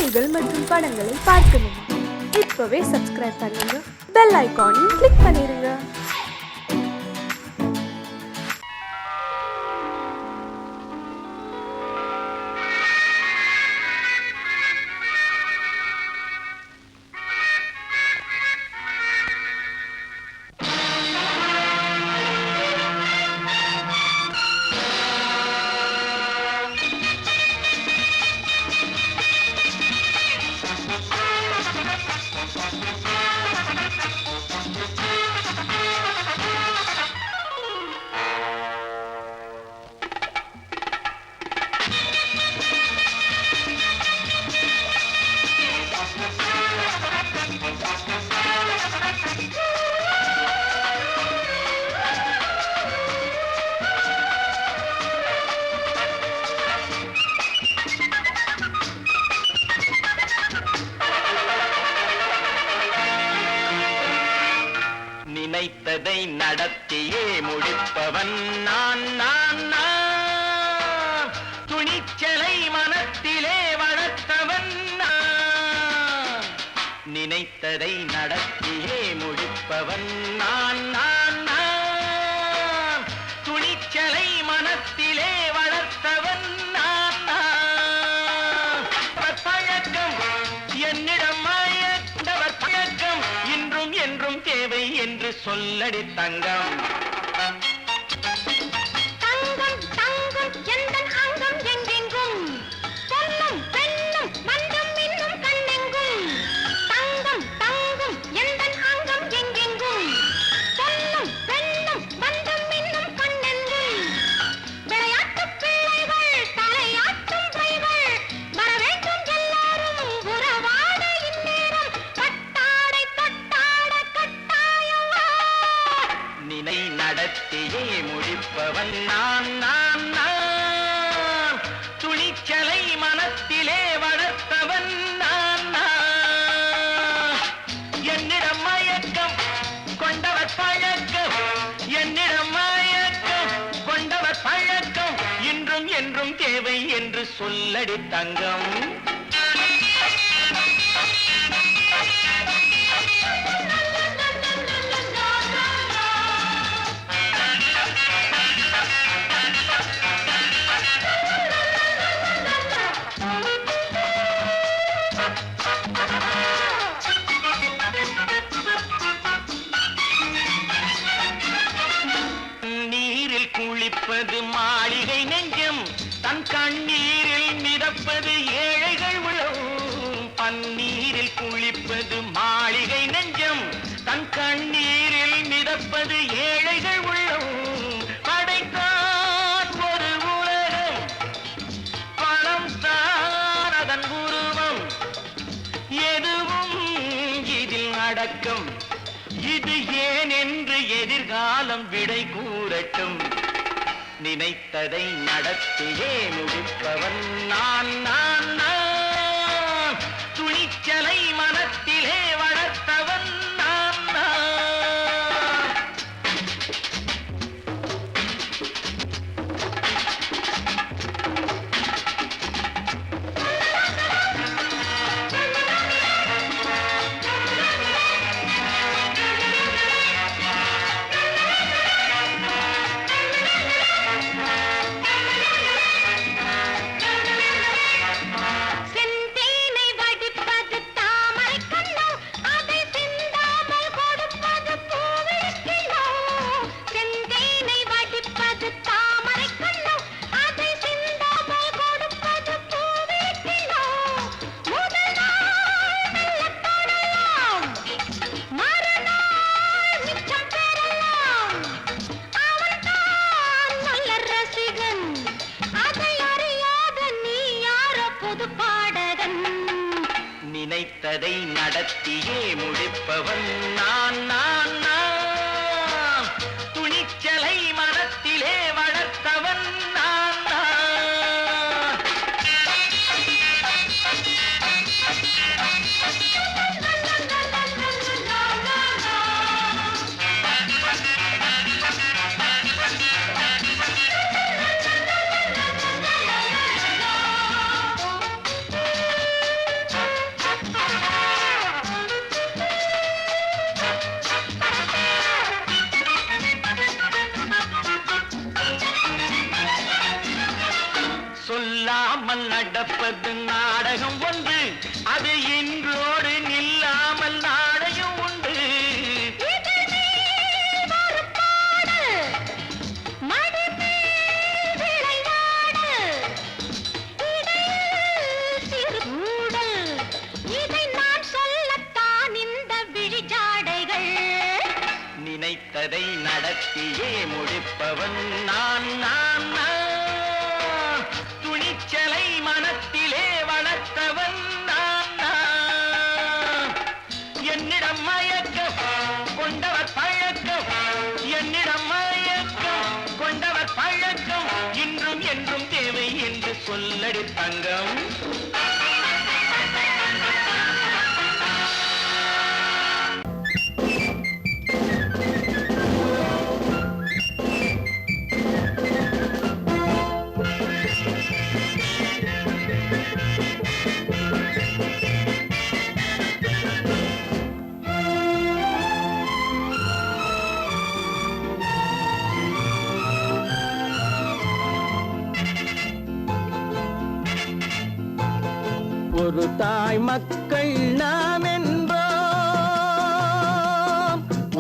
நிகழ்ச்சிகள் மற்றும் படங்களை பார்க்கணுமா? இப்பவே சப்ஸ்கிரைப் பண்ணுங்க, பெல் ஐகானையும் கிளிக் பண்ணிருங்க. நினைத்ததை நடத்தியே முடிப்பவன் நான் நான் நான். துணிச்சலை மனத்திலே வளர்த்தவன் நான். நினைத்ததை நடத்தியே முடிப்பவன் நான் நான் நான். துணிச்சலை மனத்திலே வளர்த்தவன் நான் நான். பழக்கம் என்னிடம் மாயவர் பழக்கம் இன்றும் என்றும் தேவை என்று சொல்லடி தங்கம். தங்கம் தங்கம் எந்தன் அங்கம் எங்கெங்கும், பொன்னும் பெண்ணும் மந்தம் இன்னும் கண்ணெங்கும். தங்கம் தங்கம் எந்தன் அங்கம் எங்கெங்கும், பொன்னும் பெண்ணும் மந்தம் இன்னும் கண்ணெங்கும். விளையாட்டு பிள்ளைகள் தலையாட்டும் பைகள், வர வேண்டும் எல்லாரும் உறவாட இந்நேரம். பட்டாடை தொட்டாட கட்டாயவா. நினை நடத்தியே முடிப்பவன் நான் நான் நான். துணிச்சலை மனத்திலே வளர்த்தவன் நான் நான். என்னிடம் மயக்கம் கொண்டவர் பழக்கம், என்னிடம் மயக்கம் கொண்டவர் பழக்கம் இன்றும் என்றும் தேவை என்று சொல்லடி தங்கம். நீரில் குளிப்பது மாளிகை நெஞ்சம், தன் கண்ணீரில் மிதப்பது ஏழைகள் உளவும். பன்னீரில் குளிப்பது மாளிகை நெஞ்சம், தன் கண்ணீரில் மிதப்பது ஏழைகள் உள்ளவும். படைத்தான் ஒரு உலகம், பணம் தான் அதன் உருவம். எதுவும் இதில் அடக்கம், இது ஏன் என்று எதிர்காலம் விடை கூறட்டும். நினைத்ததை நடத்தியே முடிப்பவன் நான் நான் நான். துணிச்சலை மனத்திலே வளர்த்தவன் நான் நான். செந்தேனை வடிப்பது தாமரை கண்ணோ, அதை சிந்தாமல் கொடுப்பது பூவிழிக்கிழோ. செந்தேனை வடிப்பது தாமரை கண்ணோ, அதை சிந்தாமல் கொடுப்பது பூவிழிக்கிழோ. முதல் நாள் மெல்லத் தொடலாம், மறுநாள் மிச்சம் பெறலாம். அவன்தான் நல்ல ரசிகன், அதை அறியாத நீ யாரோ புது பாடகன். நினைத்ததை நடத்தியே முடிப்பவன் நான் நான் நான். துணிச்சலை மனத்திலே வளர்த்தவன் நான் நான். நடப்பது நாடகம் ஒன்று, அது இன்றோடு நில்லாமல் நாடையும் உண்டு. நினைத்ததை நடத்தியே முடிப்பவன் நான் நான் நான். துணிச்சலை மனத்திலே வளர்த்தவன் நான் நான். என்னிடம் மயக்கம் கொண்டவர் பழக்கம், என்னிடம் மயக்கம் கொண்டவர் பழக்கம், இன்றும் என்றும் தேவை என்று சொல்லடி தங்கம். ஒரு தாய் மக்கள் நாம் என்போம்,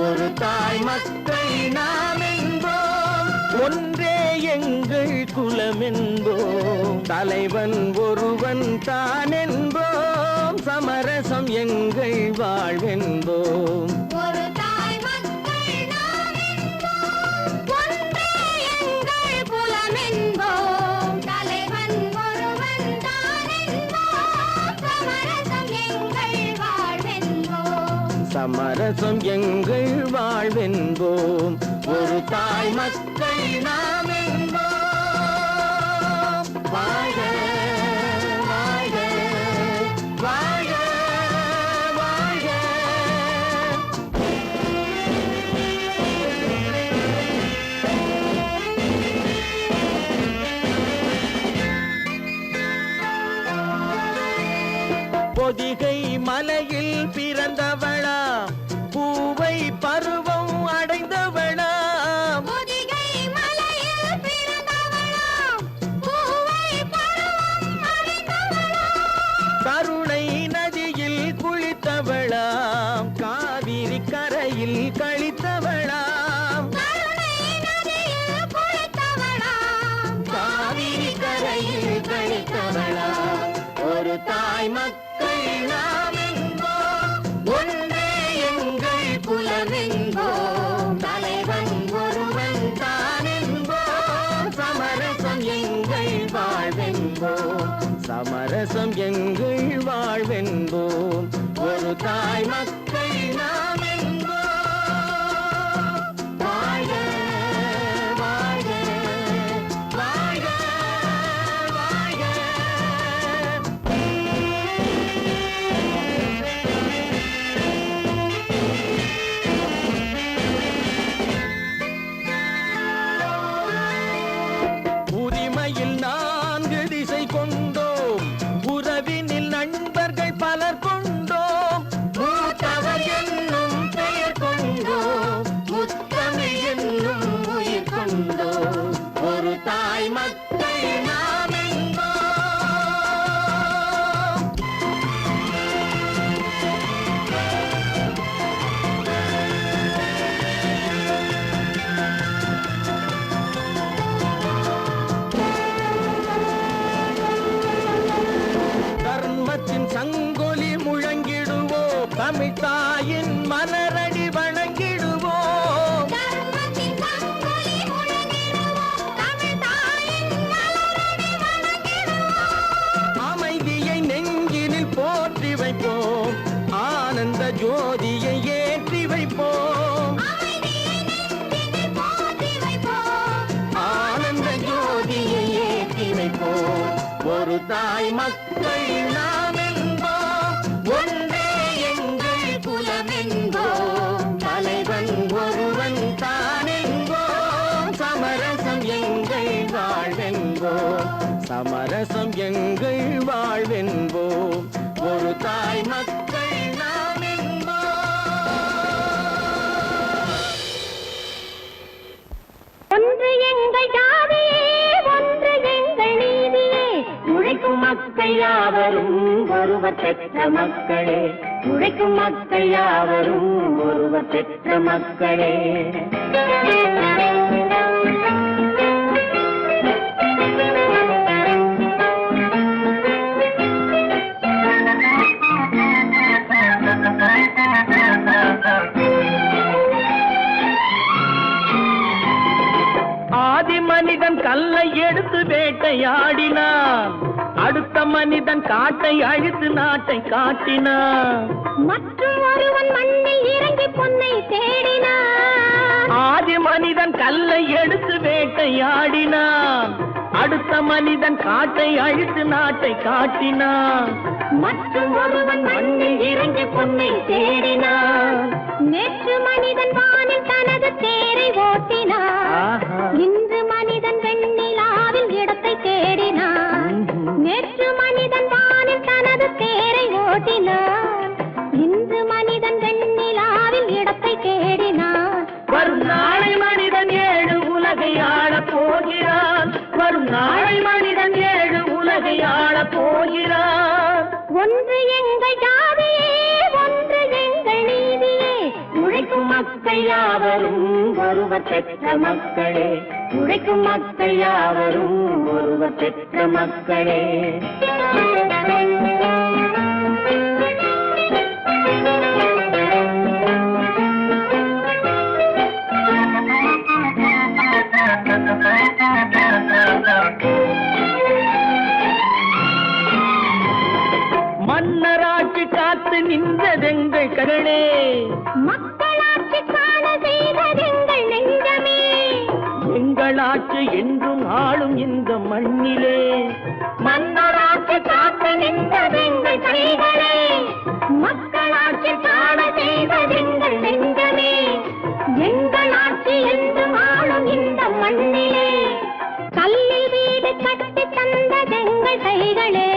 ஒரு தாய் மக்கள் நாம் என்போம், ஒன்றே எங்கள் குலம் என்போம், தலைவன் ஒருவன் தான் என்போம், சமரசம் எங்கள் வாழ்வென்போம். சமரசம் எங்கள் வாழ்வென்போம், ஒரு தாய் மக்கள் நாம் என்போம். வாழ்க வாழ்க வாழ்க வாழ்க. பொதிகை மலையில் பிறந்தவளா, பூவை பருவம் அடைந்தவளா, பொதிகை மலையில் பிறந்தவளா, பூவை பருவம் அடைந்தவளா, கருணை நதியில் குளித்தவளா, காவிரி கரையில் கழித்தவளா, கருணை நதியில் குளித்தவளா, காவிரி கரையில் கழித்தவளா. ஒரு தாய் மக்கள் நாம் என்போம், ஒன்றே எங்கள் குலம் என்போம், தலைவன் ஒருவன் தான் என்போம், சமரசம் எங்கள் வாழ்வென்போம், சமரசம் எங்கள் வாழ்வென்போம், ஒரு தாய் மக்கள் நாம் என்போம். வாழ்க வாழ்க வாழ்க வாழ்க. உரிமையில் 4 திசை கொண்டோம், உறவினில் நண்பர்கள் பலர் கொண்டோம், மூத்தவர் என்னும் பெயர் கொண்டோம், முத்தமிழ் என்னும் உயிர் கொண்டோம், ஒரு தாய் மக்கள் நாம் என்போம். தர்மத்தின் சங்கொலி முழங்கிடுவோம், தமிழ் தாயின் மலரடி வணங்கிடுவோம், தர்மத்தின் சங்கொலி முழங்கிடுவோம், தமிழ் தாயின் மலரடி வணங்கிடுவோம், அமைதியை நெஞ்சினில் போற்றி வைப்போம், ஆனந்த ஜோதியை ஏற்றி வைப்போம், அமைதியை நெஞ்சினில் போற்றி வைப்போம், ஆனந்த ஜோதியை ஏற்றி வைப்போம், ஒரு தாய் மக்கள் நாம் என்போம், ஒன்றே எங்கள் குலம் என்போம், தலைவன் ஒருவன் தான் என்போம், சமரசம் எங்கள் வாழ்வென்போம், சமரசம் எங்கள் வாழ்வென்போம், ஒரு தாய் மக்கள் நாம் என்போம். ஒன்று எங்கள் ஜாதியே, ஒன்று எங்கள் நீதியே, உழைக்கும் மக்கள் ஒருவர் பெற்ற மக்களே, உழைக்கும் மக்கள் யாவரும் ஒருவர் பெற்ற மக்களே. ஆதி மனிதன் கல்லை எடுத்து வேட்டையாடினான், அடுத்த மனிதன் காட்டை அழித்து நாட்டை காட்டினான். மற்றும் ஒருவன் மண்ணில் இறங்கி பொன்னை தேடினான். ஆதி மனிதன் கல்லை எடுத்து வேட்டையாடினான், அடுத்த மனிதன் காட்டை அழித்து நாட்டை காட்டினான். மற்றும் ஒருவன் மண்ணில் இறங்கி பொன்னை தேடினான். நேற்று மனிதன் வானில் தனது தேரை ஓட்டினான், இன்று மனிதன் வெண்ணிலாவில் இடத்தை தேடினான். நேற்று மனிதன் வானில் தனது தேரை ஓட்டினான், இன்று மனிதன் வெண்ணிலாவில் இடத்தை தேடினான். வரும் நாளை மனிதன் 7 உலகை ஆளப் போகிறான், வரும் நாளை மனிதன் 7 உலகை ஆளப் போகிறான். ஒன்று எங்கள் ஜாதியே, ஒன்று எங்கள் நீதியே, உழைக்கும் மக்கள் யாவரும் ஒருவர் பெற்ற மக்களே, உழைக்கும் மக்கள் யாவரும் ஒருவர் பெற்ற மக்களே. மன்னராட்சி காத்து நின்றதெங்கள் கருணே, மக்களாட்சி காண செய்ததெங்கள் நெஞ்சமே. எங்களாட்சி என்றும் ஆளும் இந்த மண்ணிலே, மன்னராட்சி காத்து நின்றதெங்கள் கைகளே, மக்களாட்சி காண செய்ததெங்கள் நெஞ்சமே. எங்களாட்சி என்றும் ஆளும் இந்த மண்ணிலே, கல்லில் வீடு கட்டி தந்ததெங்கள் கைகளே,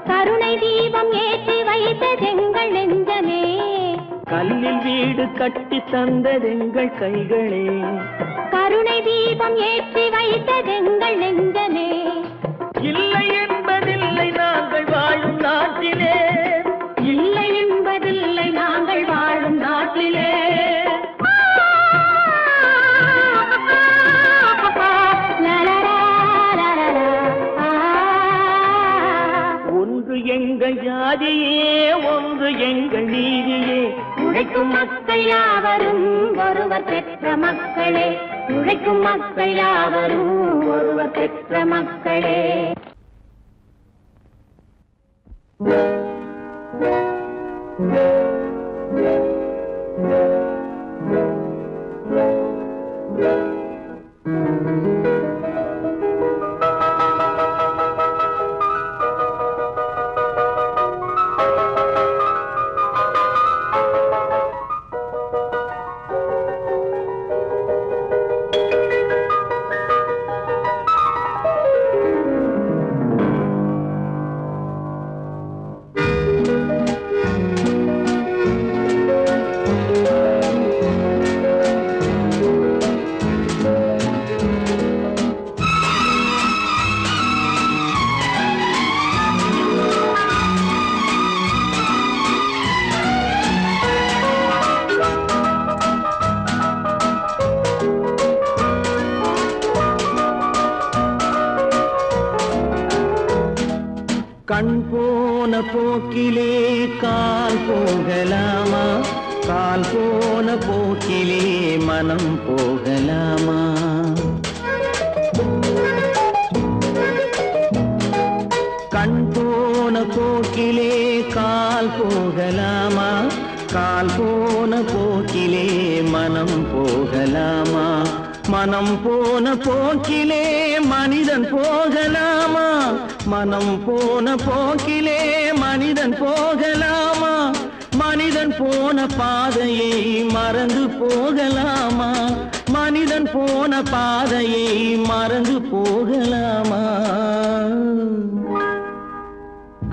கருணை தீபம் ஏற்றி வைத்ததெங்கள் நெஞ்சமே. கல்லில் வீடு கட்டி தந்ததெங்கள் கைகளே, கருணை தீபம் ஏற்றி வைத்ததெங்கள் நெஞ்சமே. இல்லை என்பதில்லை நாங்கள் வாழும் நாட்டிலே, இல்லை என்பதில்லை நாங்கள் வாழும் நாட்டிலே. ஒன்று எங்கள் ஜாதியே, ஒன்று எங்கள் நீதியே, உழைக்கும் மக்கள் யாவரும் ஒருவர் பெற்ற மக்களே, உழைக்கும் மக்கள் யாவரும் ஒருவர் பெற்ற மக்களே. கண் போன போக்கிலே கால் போகலாமா, கால் போன போக்கிலே மனம் போகலாமா. கண் போன போக்கிலே கால் போகலாமா, கால் போன போக்கிலே மனம் போகலாமா. மனம் போன போக்கிலே மனிதன் போகலாமா, மனம் போன போக்கிலே மனிதன் போகலாமா. மனிதன் போன பாதையை மறந்து போகலாமா, மனிதன் போன பாதையை மறந்து போகலாமா.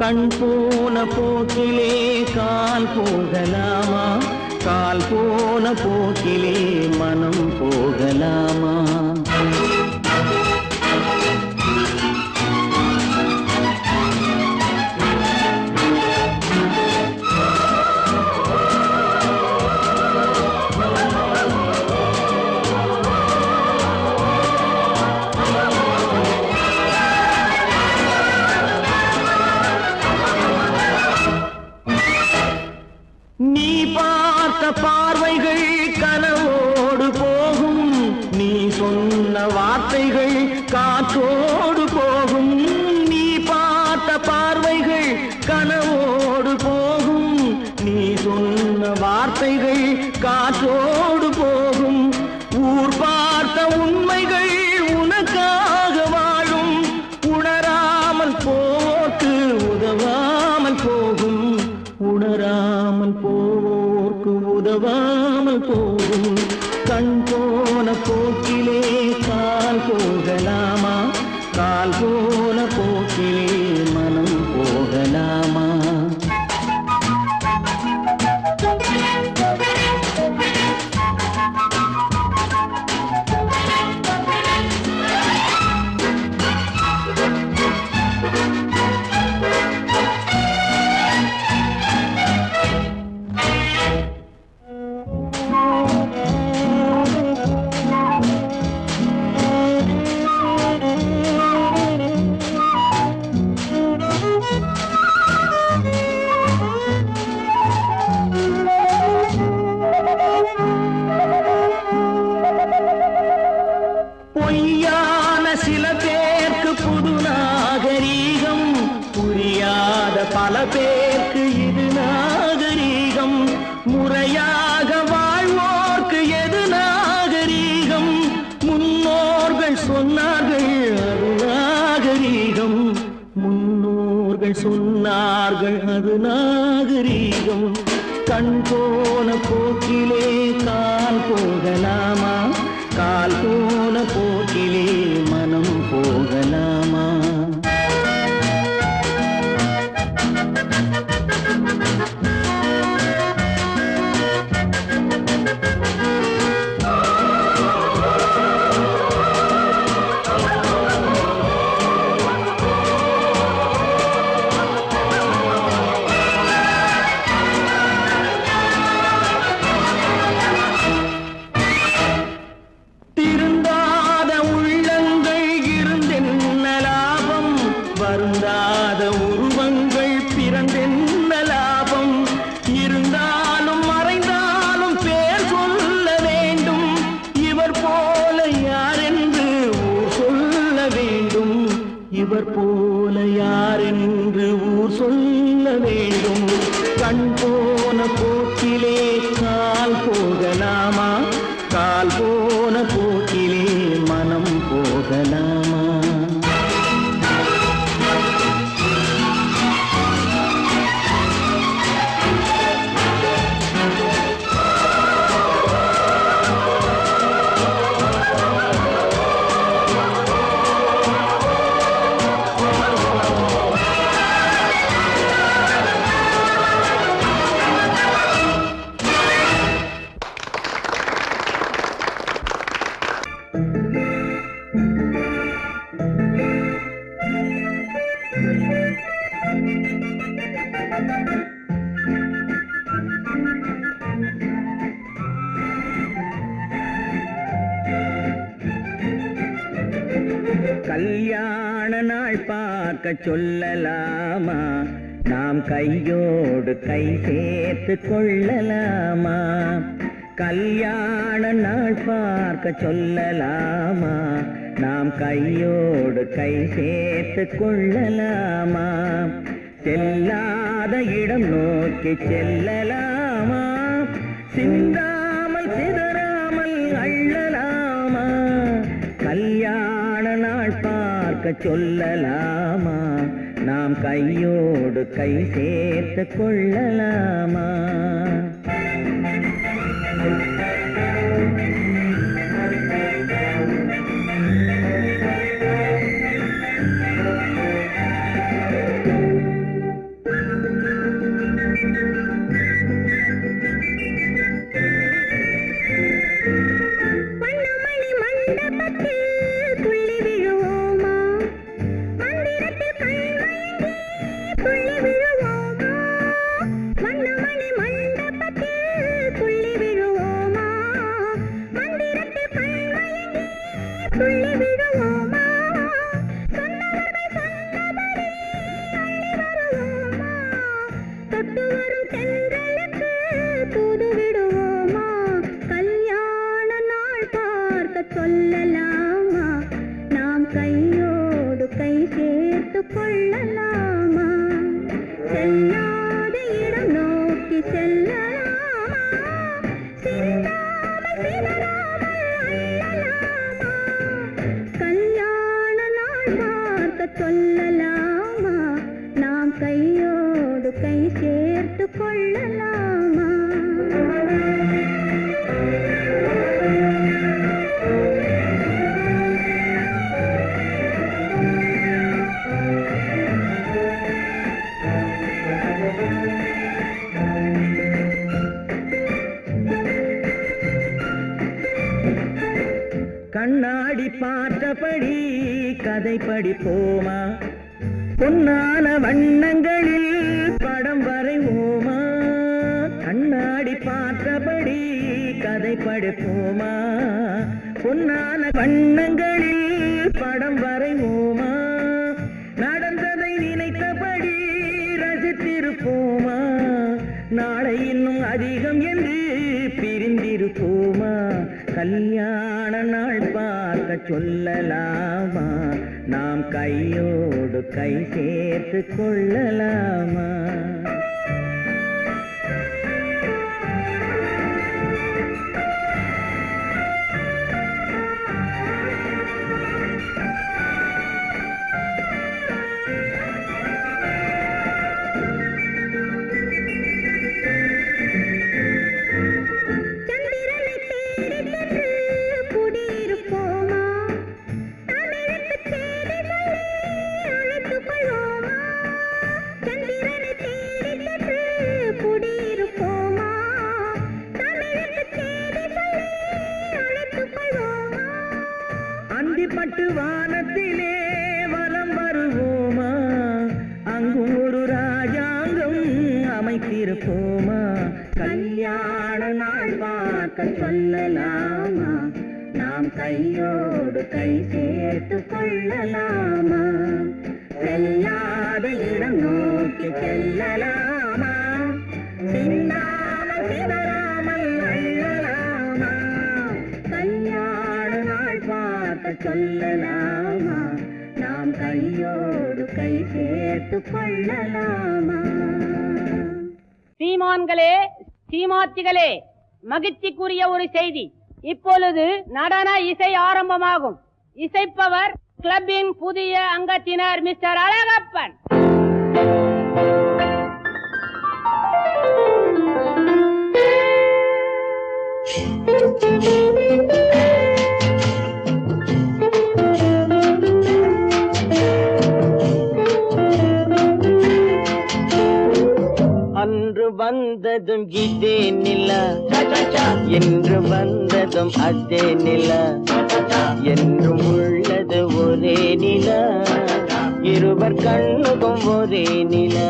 கண் போன போக்கிலே கால் போகலாமா, கால் போன போக்கிலே மனம் போகலாமா. நீ பார்த்த பார்வைகள் கனவோடு போகும், நீ சொன்ன வார்த்தைகள் காற்றோடு போகும். நீ பார்த்த பார்வைகள் கனவோடு போகும், நீ சொன்ன வார்த்தைகள் காற்றோடு போகும். ஊர் பார்த்த உண்மைகள் உனக்காக வாழும், உணராமல் போக்கு உதவாமல் போகும், உணராமல் போக்கு உதவாமல் போகும். கண் போன போக்கிலே கால் போகலாமா, கால் போன போக்கிலே மனம் போகலாமா? பொய்யான சில பேருக்கு புது நாகரீகம், புரியாத பல பேருக்கு இது நாகரீகம். முறையாக வாழ்வோர்க்கு எது நாகரீகம்? முன்னோர்கள் சொன்னார்கள் அது நாகரீகம், முன்னோர்கள் சொன்னார்கள் அது நாகரீகம். கண் போன போக்கிலே கால் போகலாமா, கால் போன போக்கிலே மனம் போகலாமா? திருந்தாத உள்ளங்கள் இருந்தென்ன லாபம், வருந்தாத உருவங்கள் பிறந்தென்ன லாபம்? இருந்தாலும் மறைந்தாலும் பேர் சொல்ல வேண்டும், இவர் போல யாரென்று ஊர் சொல்ல வேண்டும், இவர் போல யாரென்று ஊர் சொல்ல வேண்டும். கண் போன போக்கிலே கால் போகலாமா, கால் போன போக்கிலே மனம் போகலாமா? கல்யாண நாள் பார்க்க சொல்லலாமா, நாம் கையோடு கை சேர்த்து கொள்ளலாமா? கல்யாண நாள் பார்க்க சொல்லலாமா, நாம் கையோடு கை சேர்த்து கொள்ளலாமா? செல்லாத இடம் நோக்கி செல்லலாமா, சிந்தாமல் சிதறாமல் அள்ளலாமா? கல்யாண நாள் பார்க்க சொல்லலாமா, நாம் கையோடு கை சேர்த்து கொள்ளலாமா? சொல்லலாமா நாம் கையோடு கை சேர்த்து கொள்ளலாமா கண்ணாடி பார்த்தபடி கதை படிப்போமா பொன்னான வண்ணங்களில் படம் வரைவோமா கண்ணாடி பார்த்தபடி கதை படிப்போமா பொன்னான வண்ணங்களில் படம் வரைவோமா நடந்ததை நினைத்தபடி ரசித்திருப்போமா நாளை இன்னும் அதிகம் என்று பிரிந்திருப்போமா கல்யாண நாள் பார்க்க சொல்லலாமா நாம் கையோடு கை சேர்த்து கொள்ளலாமா பட்டு வானத்திலே வலம் வருவோமா அங்கும் ஒரு ராஜாங்கம் அமைத்திருப்போமா கல்யாண நாள் பார்க்க சொல்லலாமா நாம் கையோடு கை சேர்த்து கொள்ளலாமா செல்லாத இடம் நோக்கி செல்லலாமா சிந்தாமல் சிதறாமல் அள்ளலாமா கல்யாண நாள் பார்க்க சொல்லலாமா நாம் கையோடு கை சேர்த்து கொள்ளலாமா சீமான்களே சீமாத்திகளே மகிழ்ச்சிக்குரிய ஒரு செய்தி இப்பொழுது நடன இசை ஆரம்பமாகும் இசைப்பவர் கிளப்பின் புதிய அங்கத்தினர் மிஸ்டர் அழகப்பன் அன்று வந்ததும் இதே நிலா என்று வந்ததும் அதே நிலா என்றும் உள்ளது ஒரே நிலா இருவர் கண்ணுக்கும் ஒரே நிலா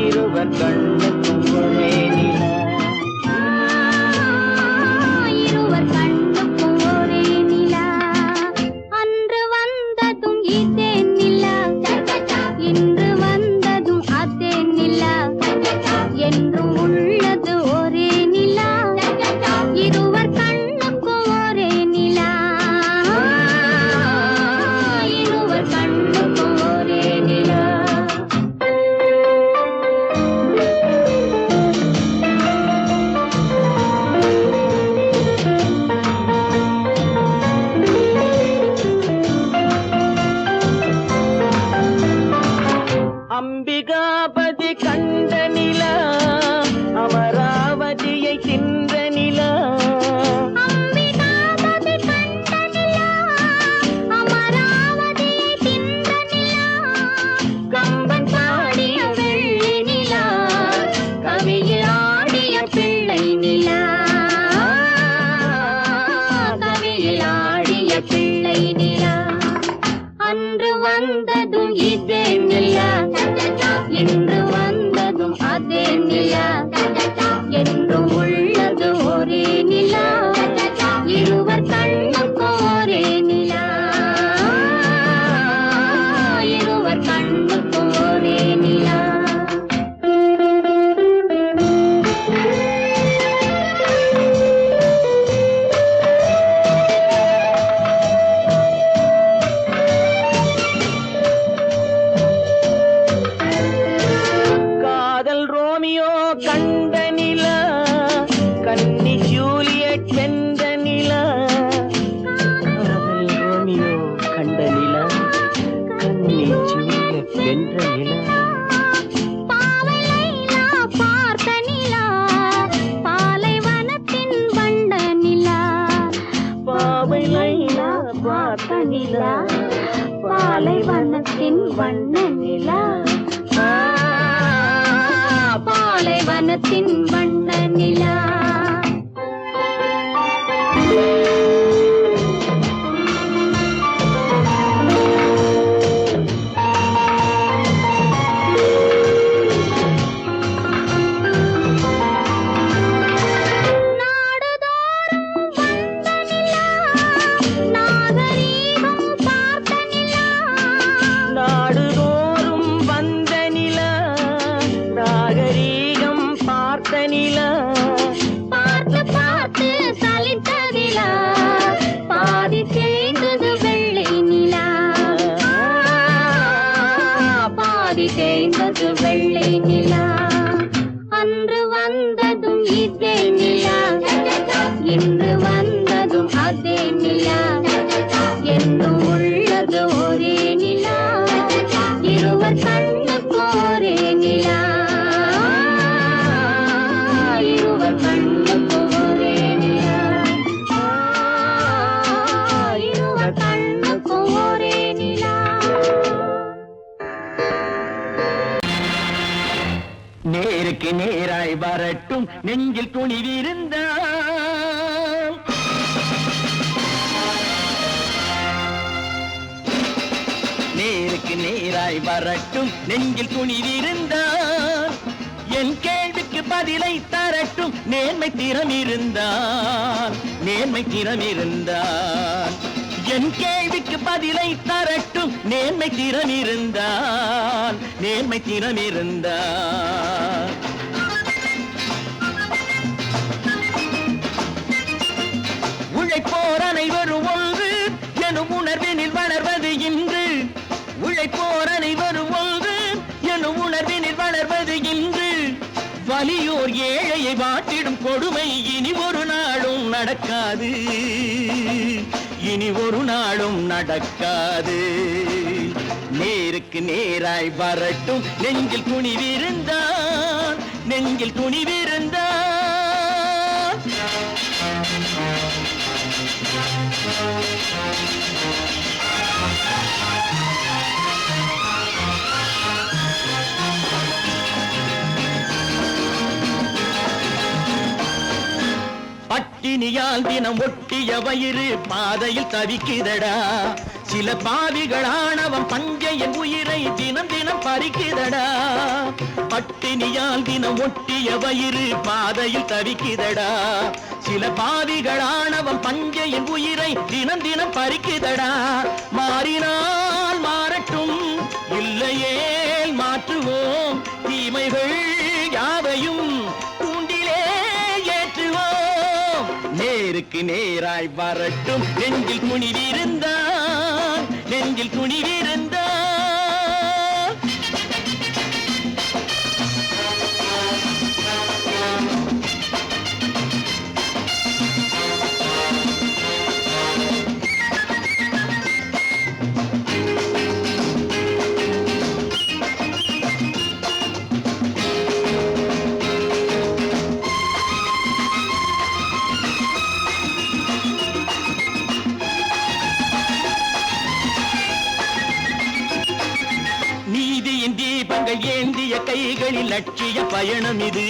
இருவர் கண்ணுக்கும் ஒரே நிலா இருவர் கண்ணுக்கும் ஒரே நிலா அன்று வந்ததும் இதே நிலா இன்று வந்ததும் அதே நிலா என்றும் உள்ளது ஒரே நிலா இருவர் கண்ணுக்கும் ஒரே நிலா இருவர் கண்ணுக்கும் ஒரே நிலா அம்பிகாபதி கண்ட நிலா அமராவதியை தின்ற நிலா அம்பிகாபதி கண்ட நிலா அமராவதியை தின்ற நிலா கம்பன் பாடிய வெள்ளி நிலா கவியில் ஆடிய பிள்ளை நிலா கவியில் ஆடிய பிள்ளை நிலா அன்று வந்ததும் இதே நிலா இன்று வந்த மௌனத்தின் வண்ண நிலா. வெள்ளை நிலா அன்று வந்ததும் இதே நிலா, இன்று வந்ததும் அதே நிலா, என்றும் உள்ளது ஒரே நிலா, இருவர் கண்ணுக்கு ஒரே நிலா, இருவர் கண்ணுக்கு ஒரே நிலா, இருவர் கண்ணுக்கு ஒரே நிலா. நேருக்கு நேராய் வரட்டும் நெஞ்சில் துணிவிருந்தால், நேருக்கு நேராய் வரட்டும் நெஞ்சில் துணிவிருந்தால், என் கேள்விக்கு பதிலை தரட்டும் நேர்மை திறம் இருந்தால், நேர்மை திறம் இருந்தால், என் கேள்விக்கு பதிலை தரட்டும் நேர்மை திறம் இருந்தால், நேர்மை திறம் இருந்தால். உழைப்போர் அனைவரும் ஒன்று எனும் உணர்வினில் வளர்வது இன்று, உழைப்போர் அனைவரும் ஒன்று எனும் உணர்வினில் வளர்வது இன்று, வலியோர் ஏழையை வாட்டிடும் கொடுமை இனி ஒரு நாளும் நடக்காது, இனி ஒரு நாளும் நடக்காது. நேருக்கு நேராய் வரட்டும் நெஞ்சில் துணிவிருந்தால், நெஞ்சில் துணிவிருந்தால். பட்டினியால் தினம் ஒட்டிய வயிறு பாதையில் தவிக்குதடா, சில பாவிகளானவன் பஞ்சையின் உயிரை தினம் தினம் பறிக்குதடா. பட்டினியால் தினம் ஒட்டிய வயிறு பாதையில் தவிக்குதடா, சில பாவிகளானவன் பஞ்சையின் உயிரை தினம் தினம் பறிக்குதடா. மாறினால் மாறட்டும் இல்லையே மாற்றுவோம், தீமைகள் யாவையும் கூண்டிலே ஏற்றுவோம். நேருக்கு நேராய் வரட்டும் நெஞ்சில் துணிவிருந்தால், நெஞ்சில் துணிவிருந்தால். நீதியின் தீபங்கள் ஏந்திய கைகளில் லட்சிய பயணம் இது,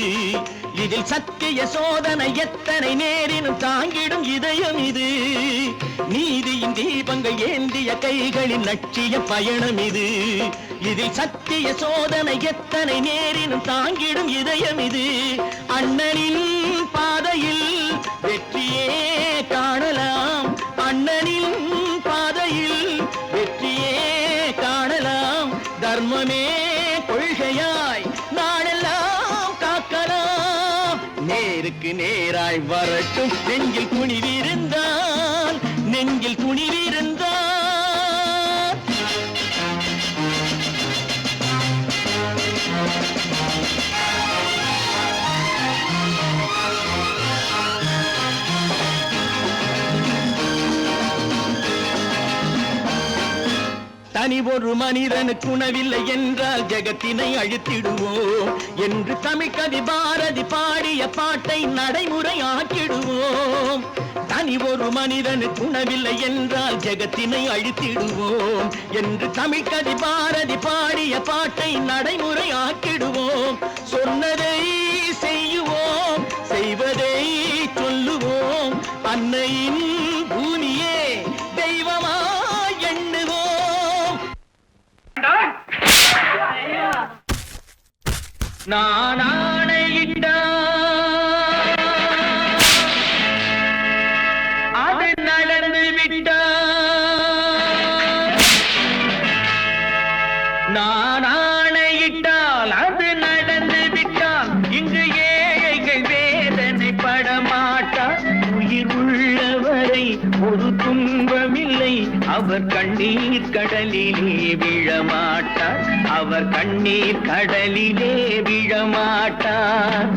இதில் சத்திய சோதனை எத்தனை நேரினும் தாங்கிடும் இதயம் இது. நீதியின் தீபங்கள் ஏந்திய கைகளில் லட்சிய பயணம் இது, இதில் சத்திய சோதனை எத்தனை நேரினும் தாங்கிடும் இதயம் இது. அண்ணனின் பாதையில் வெற்றியே காணலாம், அண்ணனின் பாதையில் வெற்றியே காணலாம். தர்மமே கொள்கையாய் நாடெல்லாம் காக்கலாம். நேருக்கு நேராய் வரட்டும் நெஞ்சில் துணிவிருந்தால், நெஞ்சில் துணிவிருந்தால். தனி ஒரு மனிதனுக்கு உணவில்லை என்றால் ஜெகத்தினை அழித்திடுவோம் என்று தமிழ் கவி பாரதி பாடிய பாட்டை நடைமுறை ஆக்கிடுவோம். தனி ஒரு மனிதனுக்கு உணவில்லை என்றால் ஜெகத்தினை அழித்திடுவோம் என்று தமிழ் கவி பாரதி பாடிய பாட்டை நடைமுறை ஆக்கிடுவோம். சொன்னதை நான் ஆணையிட்டா அது நடந்து விட்டா நான் ஆணையிட்டால் அது நடந்து விட்டால் இங்கு ஏழைகள் வேதனை படமாட்டார் உயிர் உள்ளவரை ஒரு துன்பமில்லை அவர் கண்ணீர் கடலிலே விழமாட்டார் அவர் கண்ணீர் கடலிலே விழமாட்டார்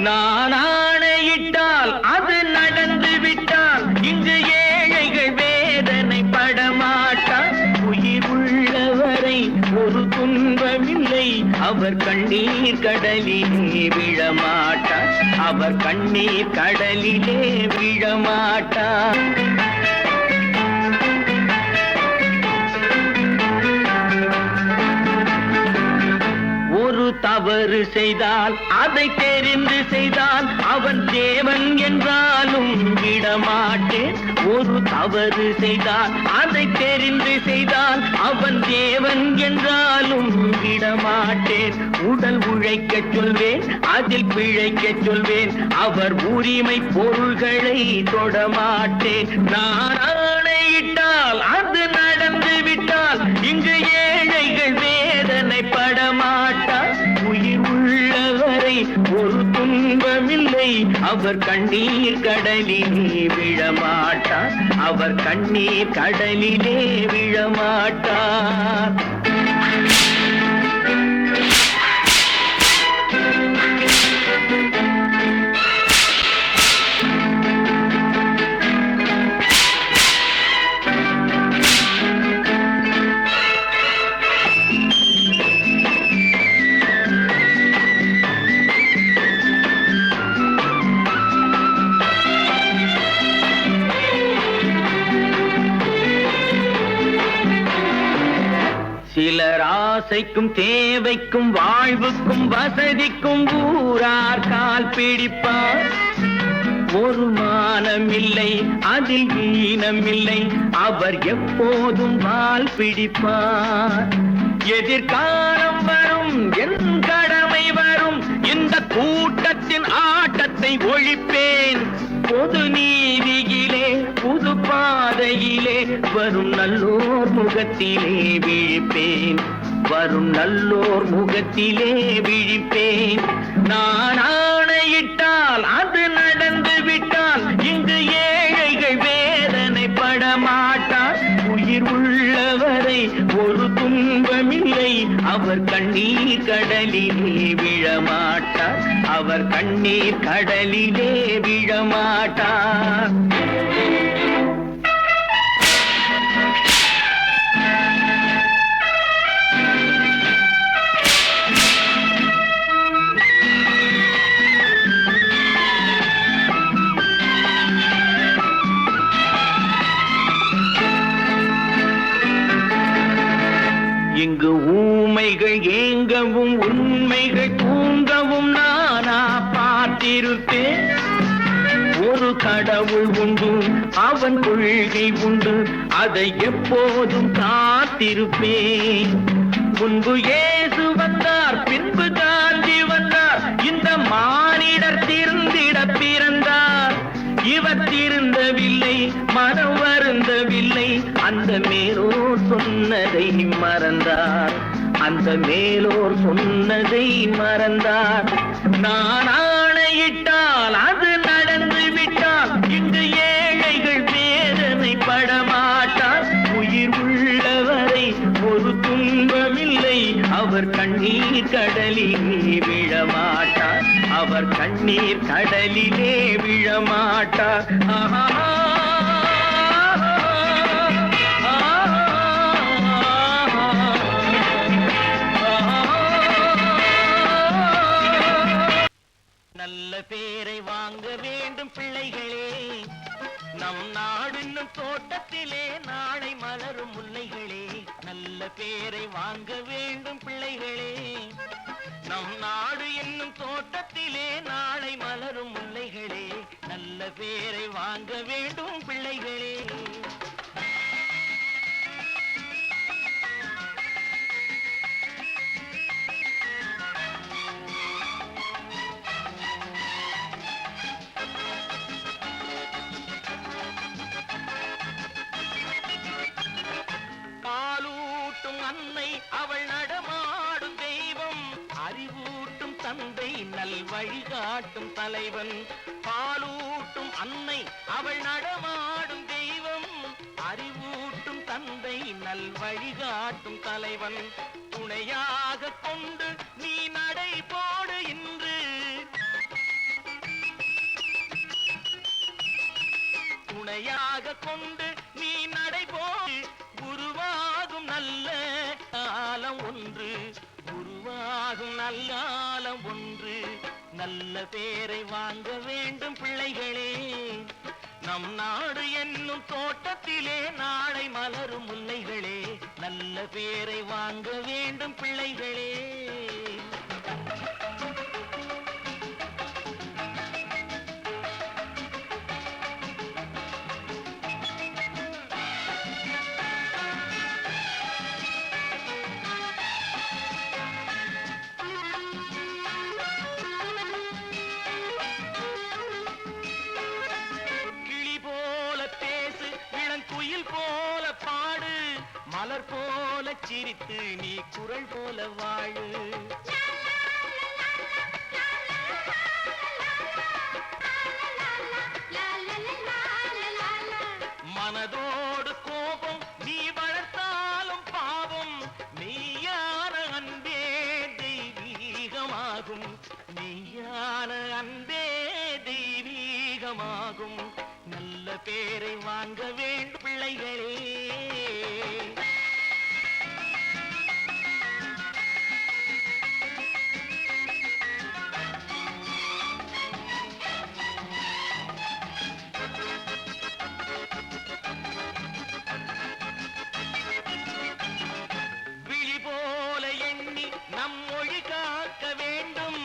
நான் ஆணையிட்டால் அது நடந்து விட்டால் இங்கு ஏழைகள் வேதனை படமாட்டார் உயிர் உள்ளவரை ஒரு துன்பமில்லை அவர் கண்ணீர் கடலிலே விழமாட்டார் அவர் கண்ணீர் கடலிலே விழமாட்டார் ஒரு தவறு செய்தால் அதை தெரிந்து செய்தால் அவன் தேவன் என்றாலும் விடமாட்டேன் ஒரு தவறு செய்தால் அதை தெரிந்து செய்தால் அவன் தேவன் என்றாலும் விடமாட்டேன் உடல் உழைக்கச் சொல்வேன் அதில் பிழைக்கச் சொல்வேன் அவர் உரிமை பொருள்களை தொடமாட்டேன் நான் ஆணையிட்டால் அது நடந்து விட்டால் இங்கு ஏழைகள் வேதனை படமாட்டார் உயிர் உள்ளவரை ஒரு துன்பமில்லை அவர் கண்ணீர் கடலிலே விழமாட்டார் அவர் கண்ணீர் கடலிலே விழமாட்டார் சிலர் ஆசைக்கும் தேவைக்கும் வாழ்வுக்கும் வசதிக்கும் ஊரார் கால் பிடிப்பார் ஒரு மானமில்லை அதில் ஈனமில்லை அவர் எப்போதும் வால் பிடிப்பார் எதிர்காலம் வரும் என் கடமை வரும் இந்த கூட்டத்தின் ஆட்டத்தை ஒழிப்பேன் பொது நீதியிலே புது பாதையிலே வரும் நல்லோர் முகத்திலே விழிப்பேன் வரும் நல்லோர் முகத்திலே விழிப்பேன் நான் ஆணையிட்டால் அது நடந்து விட்டால் இங்கு ஏழைகள் வேதனை படமாட்டார் உயிர் உள்ளவரை ஒரு துன்பமில்லை அவர் கண்ணீர் கடலிலே விழமாட்டார் அவர் கண்ணீர் கடலிலே விழமாட்டார் இங்கு ஊமைகள் ஏங்கவும் உண்மைகள் தூங்கவும் நானா பார்த்திருப்பேன் ஒரு கடவுள் உண்டு அவன் கொள்கை உண்டு அதை எப்போதும் காத்திருப்பேன் முன்பு இயேசு வந்தார் பின்பு காந்தி வந்தார் இந்த மானிடர் திருந்திட பிறந்தார் இவர் திருந்தவில்லை மனம் வருந்தவில்லை அந்த மேலோர் சொன்னதை மறந்தார் அந்த மேலோர் சொன்னதை மறந்தார் நான் ஆணையிட்டால் அது நடந்து விட்டால் இங்கு ஏழைகள் வேதனை படமாட்டார் உயிர் உள்ளவரை ஒரு துன்பமில்லை அவர் கண்ணீர் கடலிலே விழமாட்டார் அவர் கண்ணீர் கடலிலே விழமாட்டார் நல்ல பேரை வாங்க வேண்டும் பிள்ளைகளே நம் நாடு இன்னும் தோட்டத்திலே நாளை மலரும் முல்லைகளே நல்ல பேரை வாங்க வேண்டும் பிள்ளைகளே நம் நாடு என்னும் தோட்டத்திலே நாளை மலரும் முல்லைகளே நல்ல பேரை வாங்க வேண்டும் பிள்ளைகளே வழிகாட்டும் தலைவன். பாலூட்டும் அன்னை அவள் நடமாடும் தெய்வம். அறிவூட்டும் தந்தை நல் வழிகாட்டும் தலைவன். துணையாக கொண்டு நீ நடை போடு இன்று. துணையாக கொண்டு நீ நடை போடு. உருவாகும் நல்ல காலம் ஒன்று. உருவாகும் நல்ல காலம் ஒன்று. நல்ல பேரை வாங்க வேண்டும் பிள்ளைகளே. நம் நாடு என்னும் தோட்டத்திலே நாளை மலரும் முல்லைகளே. நல்ல பேரை வாங்க வேண்டும் பிள்ளைகளே. போல பாடு, மலர் போல சிரித்து நீ குரல் போல வாழு. மனதோடு கோபம் நீ வளர்த்தாலும் பாவம். மெய்யான அன்பே தெய்வீகமாகும். மெய்யான அன்பே தெய்வீகமாகும். நல்ல பேரை வாங்க வேண்டும் பிள்ளைகளே. விழி போல எண்ணி நம் மொழி காக்க வேண்டும்.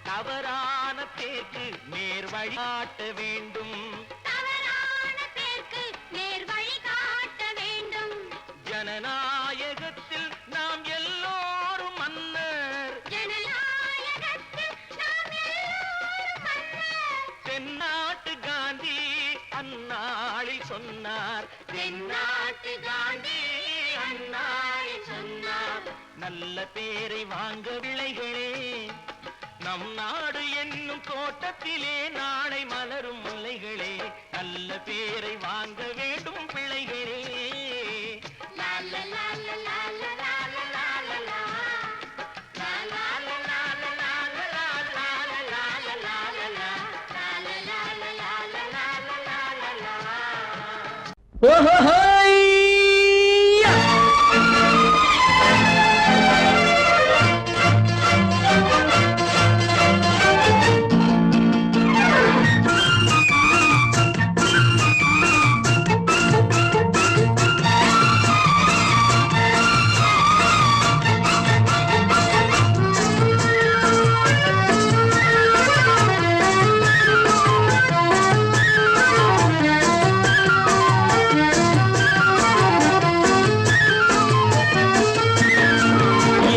தவறான பேருக்கு நேர் வழி காட்ட வேண்டும். ஜனநாயகத்தில் நாம் எல்லோரும் மன்னர். தென்னாட்டு காந்தி அந்நாளில் சொன்னார். தென்னாட்டு காந்தி அந்நாளில் சொன்னார். நல்ல பேரை வாங்க பிள்ளைகளே. நம் நாடு என்னும் தோட்டத்திலே நாளை மலரும் முல்லைகளே. நல்ல பேரை வாங்க வேண்டும் பிள்ளைகளே.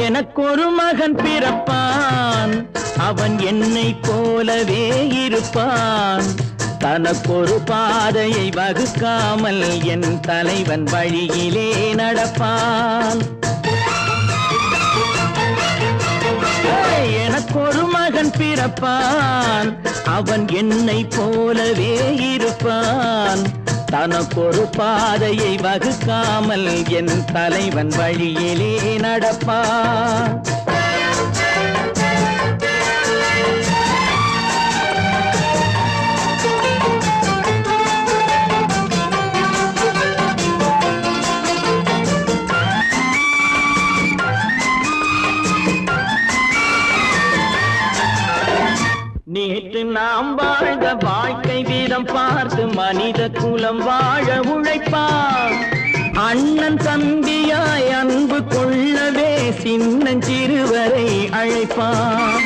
எனக்கொரு மகன் பிறப்பான். அவன் என்னை போலவே இருப்பான். தனக்கொரு பாதையை வகுக்காமல் என் தலைவன் வழியிலே நடப்பான். எனக்கொரு மகன் பிறப்பான். அவன் என்னை போலவே இருப்பான். தனக்கொரு பாதையை வகுக்காமல் என் தலைவன் வழியிலே நடப்பான். நேற்று நாம் வாழ்ந்த வாழ்க்கை வீதம் பார்த்து மனித குலம் வாழ உழைப்பான். அண்ணன் தம்பியாய் அன்பு கொள்ளவே சின்னஞ்சிறுவரை அழைப்பான்.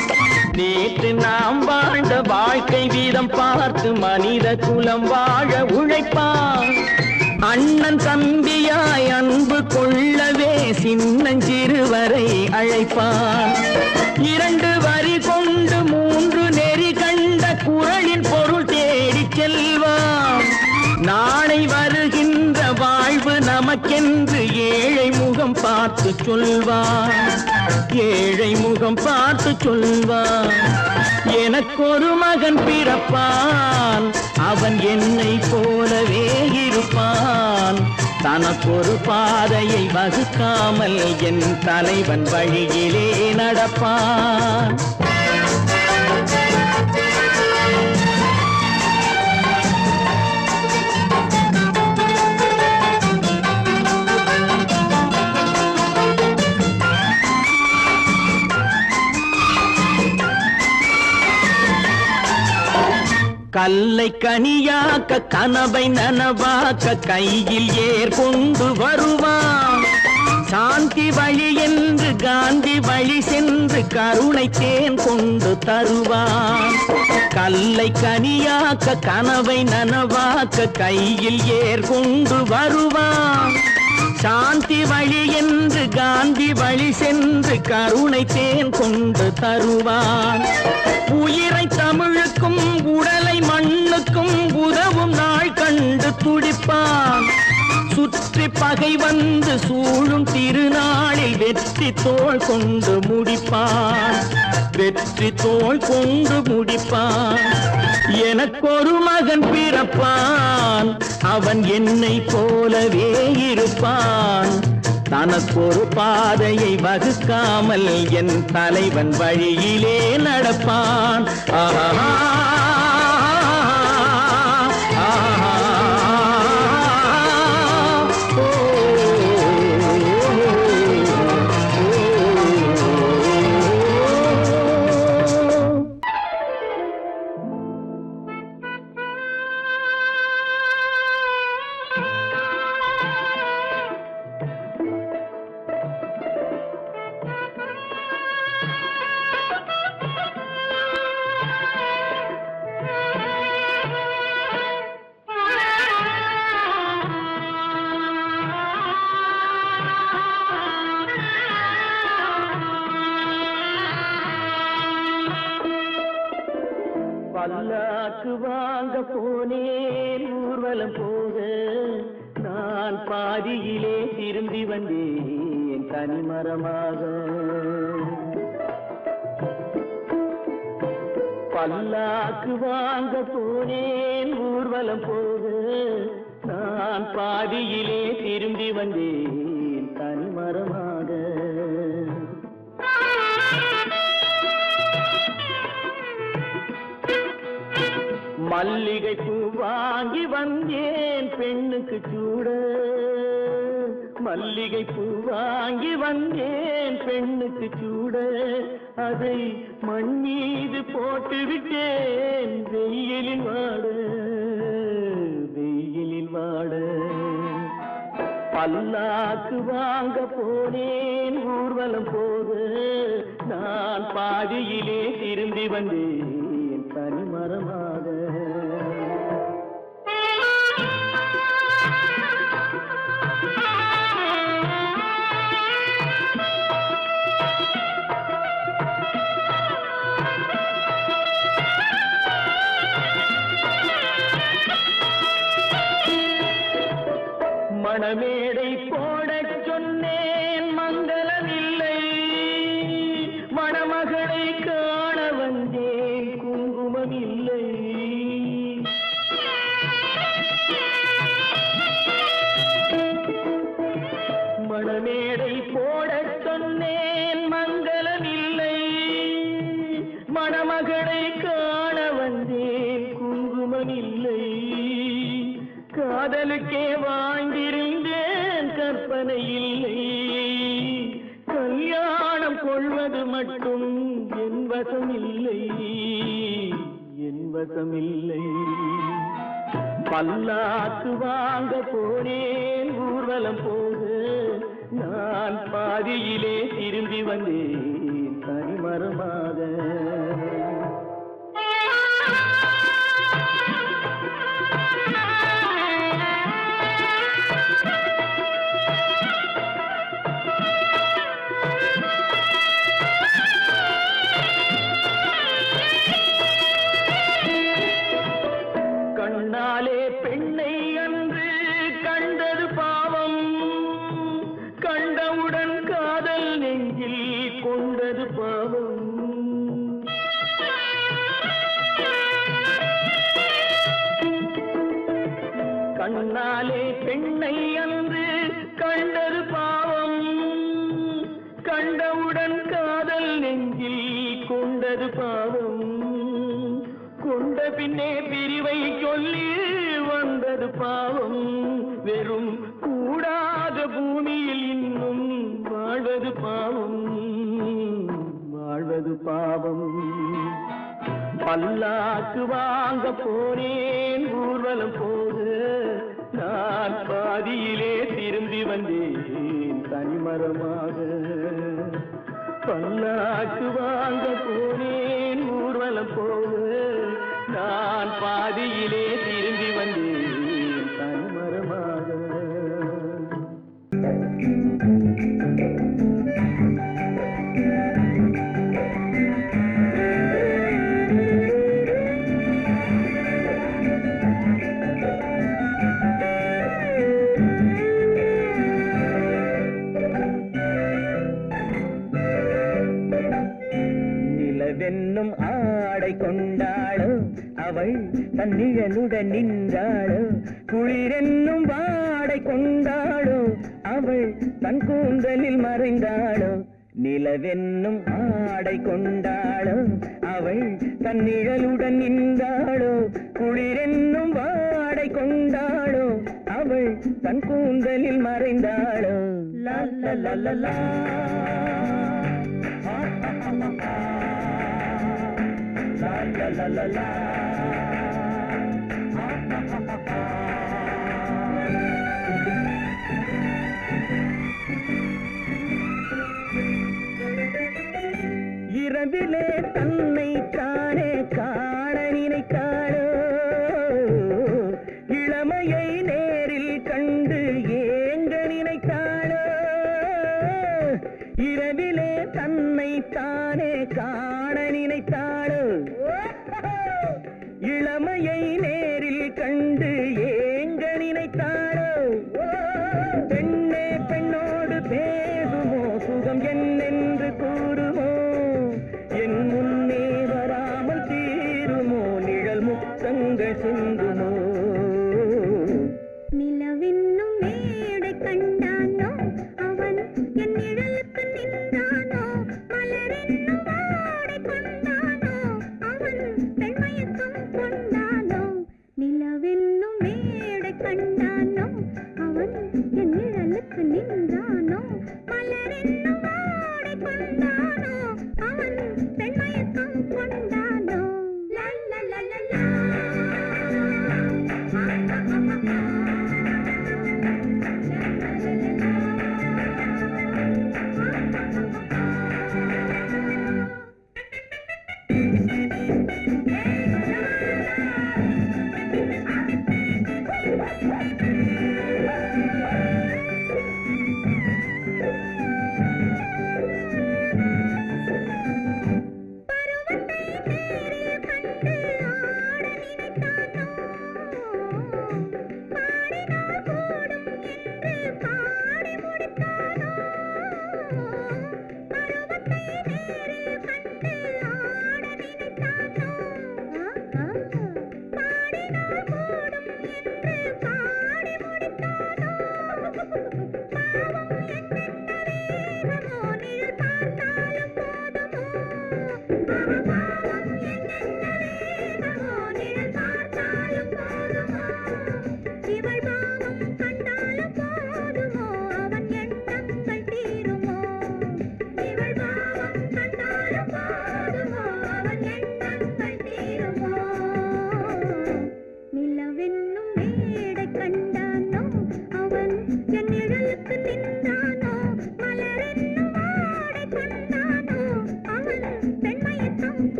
நேற்று நாம் வாழ்ந்த வாழ்க்கை வீதம் பார்த்து மனித குலம் வாழ உழைப்பான். அண்ணன் தம்பியாய் அன்பு கொள்ளவே சின்னஞ்சிறுவரை அழைப்பான். 2 வரி கொண்டு 3 நெறி கண்ட குறளின் பொருள் தேடி செல்வான். நாளை வருகின்ற வாழ்வு நமக்கென்று ஏழை முகம் பார்த்து பார்த்து சொல்வான், ஏழை முகம் பார்த்து சொல்வான். எனக்கொரு மகன் பிறப்பான், அவன் என்னை போலவே இருப்பான். தனக்கொரு பாதையை வகுக்காமல் என் தலைவன் வழியிலே நடப்பான். கல்லை கனியாக்க கனவை நனவாக்க கையில் ஏர் கொண்டு வருவான். சாந்தி வழி என்று காந்தி வழி சென்று கருணை தேன் கொண்டு தருவான். கல்லை கனியாக்க கனவை நனவாக்க கையில் ஏர் கொண்டு வருவான். சாந்தி வழி என்று காந்தி வழி சென்று கருணை தேன் கொண்டு தருவான். உயிரை தமிழுக்கும் உடலை மண்ணுக்கும் உதவும் நாள் கண்டு துடிப்பான். சுற்றி பகை வந்து சூழும் திருநாளில் வெற்றி தோள் கொண்டு முடிப்பான். வெற்றி தோள் கொண்டு முடிப்பான். எனக்கொரு மகன் பிறப்பான், அவன் என்னை போலவே இருப்பான். தனக்கொரு பாதையை வகுக்காமல் என் தலைவன் வழியிலே நடப்பான். ஆஹா பல்லாக்கு வாங்க போனேன் ஊர்வலம் போக, நான் பாதியிலே திரும்பி வந்தேன் தனிமரமாக. பல்லாக்கு வாங்க போனேன் ஊர்வலம் போக, நான் பாதியிலே திரும்பி வந்தேன் தனிமரமாக. மல்லிகை பூ வாங்கி வந்தேன் பெண்ணுக்கு சூட, மல்லிகை பூ வாங்கி வந்தேன் பெண்ணுக்கு சூட. அதை மண் மீது போட்டு விட்டேன் வெயிலில் வாட, வெயிலில் வாட. பல்லாக்கு வாங்க போனேன் ஊர்வலம் போக, நான் பாதியிலே திரும்பி வந்தேன் தனிமரமாக. மணமேடை போடச் சொன்னேன் மங்களமில்லை, மணமகளை காண வந்தேன் குங்குமமில்லை. மணமேடை போடச் சொன்னேன் மங்களமில்லை, மணமகளை காண வந்தேன் குங்குமமில்லை. காதலுக்கே வாழ்ந்திருந்தேன் கற்பனை இல்லை, கல்யாணம் கொள்வது மட்டும் என் வசமில்லை, என் வசமில்லை. பல்லாக்கு வாங்க போனேன் ஊர்வலம் போக, நான் பாதியிலே திரும்பி வந்தேன் தனிமரமாக. கண்ணாலே பெண்ணை அன்று கண்டது பாவம், கண்டவுடன் பின்னே பிரிவை சொல்லி வந்தது பாவம். வெறும் கூடாத பூமியில் இன்னும் வாழ்வது பாவம், வாழ்வது பாவம். பல்லாக்கு வாங்க போனேன் ஊர்வலம் போது, நான் பாதியிலே திரும்பி வந்தேன் தனிமரமாக. பல்லாக்கு வாங்க போனேன் ஊர்வலம் போது, நான் பாதியிலே திரும்பி வந்தேன் தனிமரமாக. நிலவென்னும் ஆடை கொண்டாளோ அவள் தன்னிழலுடன் நின்றாளோ, குளிரென்னும் வாடை கொண்டாளோ அவள் தன் கூந்தலில் மறைந்தாளோ. நிலவென்னும் ஆடை கொண்டாளோ அவள் தன்னிழலுடன் நின்றாளோ, குளிரென்னும் வாடை கொண்டாளோ அவள் தன் கூந்தலில் மறைந்தாளோ. லா லா லா லா லா. La la la la. இரவிலே தன்னை தானே காண நினைத்தாளோ, இளமையை நேரில் கண்டு ஏங்க நினைத்தாளோ. இரவிலே தன்னை தானே காண நினைத்தாளோ, இளமையை நேரில் கண்டு ஏங்க நினைத்தாளோ. பெண்ணே பெண்ணோடு பேசுமோ, சுகம் என்னென்று கூறுமோ, என் முன்னே வராமல் தீருமோ, நிழல் முத்தங்கள் சிந்துமோ. நிலவென்னும் மேடை கண்டானோ அவன் என் நிழலுக்கு நின்றானோ, மலரென்னும் வாடை கொண்டானோ அவன் பெண்மயக்கம் கொண்டானோ. நிலவென்னும் மேடை கண்டானோ அவன் என் நிழலுக்கு நின்றானோ, மலரென்னும் வாடை கொண்டானோ அவன் பெண்மயக்கம் கொண்டானோ. லா லா லா லா லா.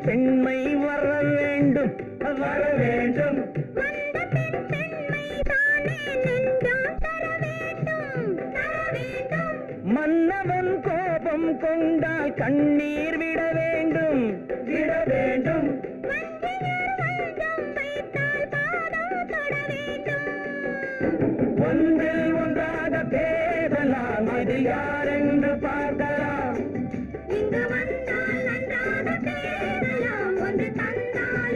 பெண்மை வர வேண்டும் வர வேண்டும். மன்னவன் கோபம் கொண்டால் கண்ணீர் விட வேண்டும் விட வேண்டும். ஒன்றில் ஒன்றாக பேசலாம், அது யாரென்று பார்க்கலாம். இங்கு வந்தால் நன்றாக பேசலாம், ஒன்று தந்தால்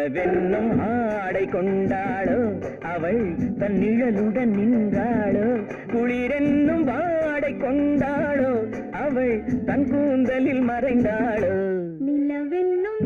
நிலவென்னும் ஆடை கொண்டாளோ அவள் தன் நிழலுடன் நின்றாளோ குளிரென்னும் வாடை கொண்டாளோ அவள் தன் கூந்தலில் மறைந்தாளோ நிலவென்னும்